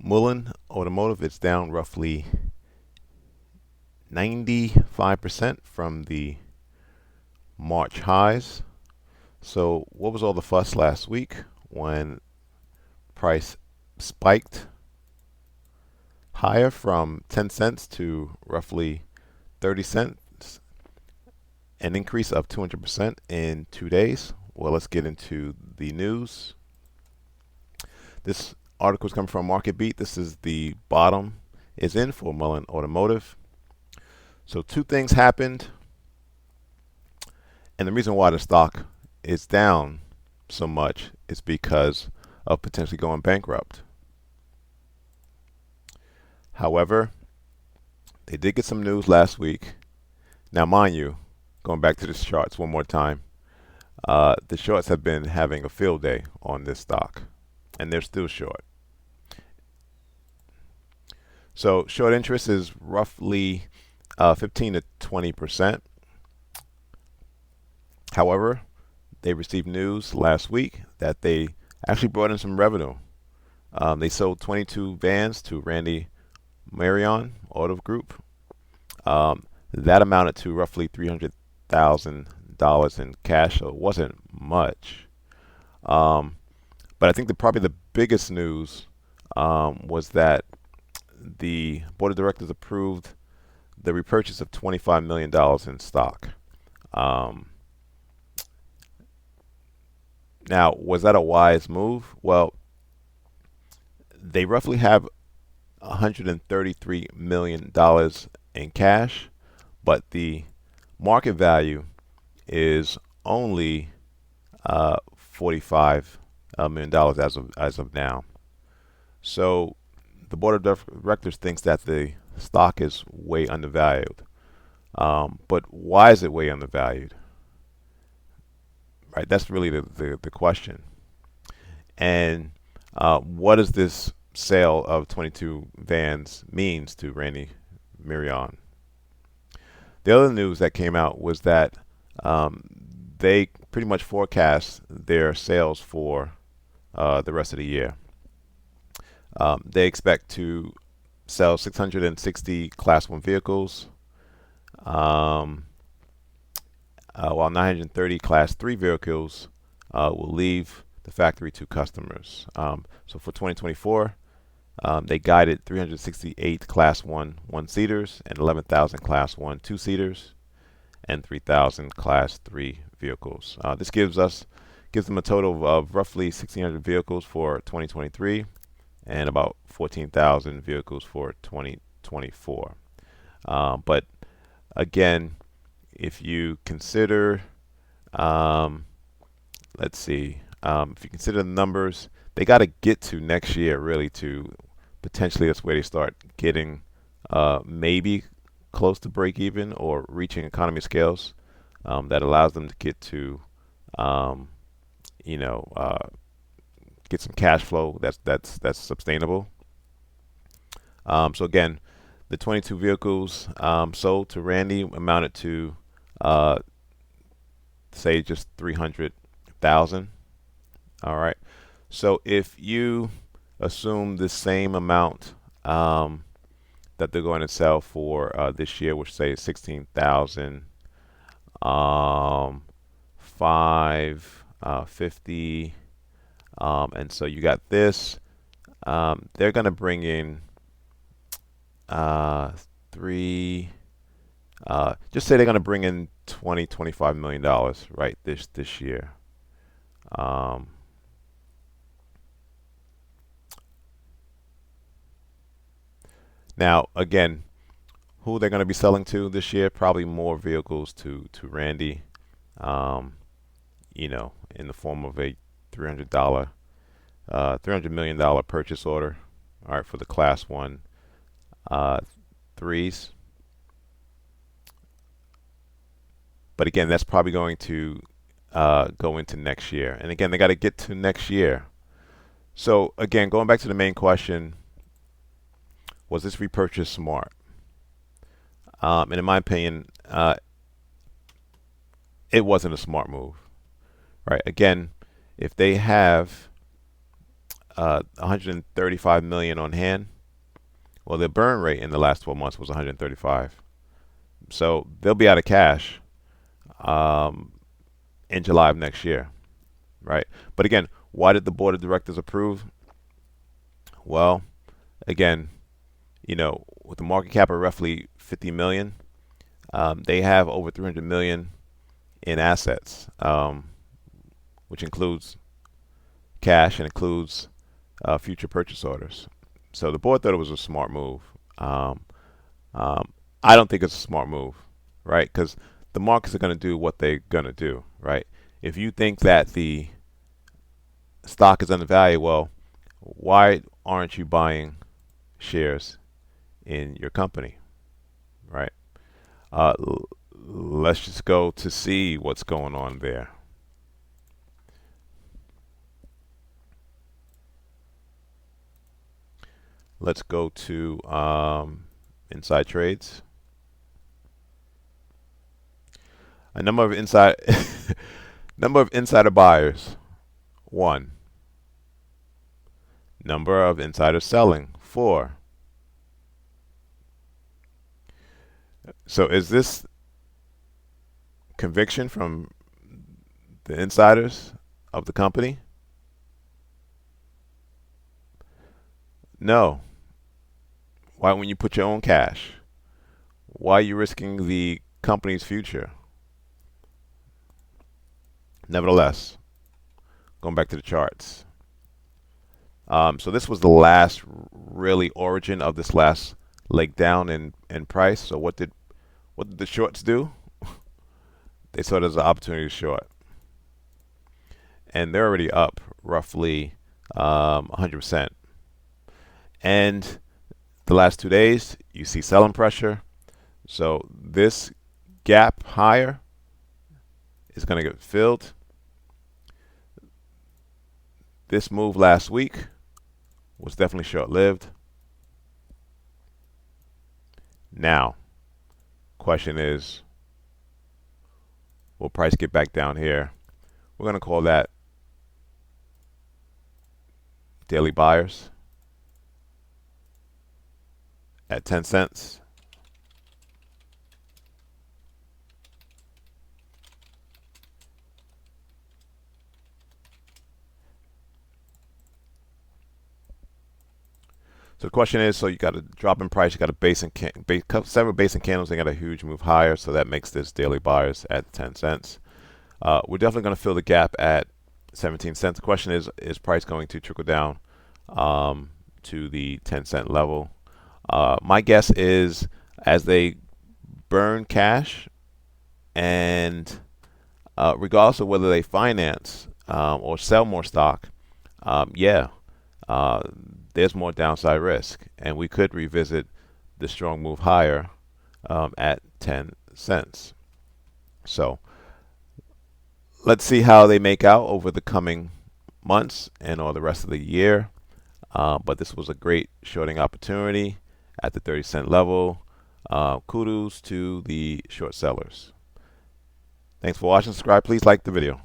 Mullen Automotive, it's down roughly 95% from the March highs. So what was all the fuss last week when price spiked higher from 10 cents to roughly 30 cents, an increase of 200% in 2 days? Well, let's get into the news. This article is coming from Market Beat. This is the bottom is in for Mullen Automotive. So two things happened, and the reason why the stock is down so much is because of potentially going bankrupt. However, they did get some news last week. Now, mind you, going back to the charts one more time, the shorts have been having a field day on this stock, and they're still short. So short interest is roughly 15 to 20%. However, they received news last week that they actually brought in some revenue. They sold 22 vans to Randy Marion Auto Group. That amounted to roughly $300,000 in cash, so it wasn't much. But I think probably the biggest news was that the board of directors approved the repurchase of $25 million in stock. Now, was that a wise move? Well, they roughly have $133 million in cash, but the market value is only $45 million as of now. So the board of directors thinks that the stock is way undervalued. But why is it way undervalued? Right, that's really the question. And what does this sale of 22 vans means to Randy Marion? The other news that came out was that they pretty much forecast their sales for the rest of the year. They expect to sell 660 Class 1 vehicles, while 930 Class 3 vehicles will leave the factory to customers. So for 2024, they guided 368 Class 1 one-seaters and 11,000 Class 1 two-seaters and 3,000 Class 3 vehicles. This gives them a total of roughly 1,600 vehicles for 2023 and about 14,000 vehicles for 2024. But again, if you consider, if you consider the numbers, they got to get to next year really to potentially that's where they start getting maybe close to break even or reaching economy scales that allows them to get to get some cash flow that's sustainable. So again, the 22 vehicles sold to Randy amounted to say just 300,000. All right. So if you assume the same amount that they're going to sell for this year, which say 16,000, 550, and so you got this. They're going to bring in just say they're going to bring in $25 million right this year. Now again, who they're going to be selling to this year? Probably more vehicles to Randy, in the form of a $300 million purchase order. All right, for the Class 1 threes. But again, that's probably going to go into next year. And again, they got to get to next year. So again, going back to the main question, was this repurchase smart? And in my opinion, it wasn't a smart move. Right? Again, if they have 135 million on hand. Well, their burn rate in the last 12 months was 135. So they'll be out of cash um, in July of next year, right? But again, why did the board of directors approve? Well, again, with the market cap of roughly 50 million, they have over 300 million in assets, which includes cash and includes future purchase orders. So the board thought it was a smart move. Um, I don't think it's a smart move, right? Because the markets are going to do what they're going to do, right? If you think that the stock is undervalued, well, why aren't you buying shares in your company, right? Let's just go to see what's going on there. Let's go to inside trades. A number of insider buyers, 1. Number of insiders selling, 4. So is this conviction from the insiders of the company? No. Why wouldn't you put your own cash? Why are you risking the company's future? Nevertheless, going back to the charts. So this was the last really origin of this last leg down in price. So what did the shorts do? They saw it as an opportunity to short, and they're already up roughly 100%. And the last 2 days, you see selling pressure. So this gap higher is going to get filled. This move last week was definitely short-lived. Now, question is, will price get back down here? We're going to call that daily buyers at 10 cents. So the question is, so you got a drop in price, you got a several base and candles, they got a huge move higher, so that makes this daily buyers at 10 cents. We're definitely going to fill the gap at 17 cents. The question is price going to trickle down to the 10-cent level? My guess is as they burn cash, and regardless of whether they finance or sell more stock, there's more downside risk, and we could revisit the strong move higher at 10 cents. So let's see how they make out over the coming months and or the rest of the year. But this was a great shorting opportunity at the 30-cent level. Kudos to the short sellers. Thanks for watching. Subscribe. Please like the video.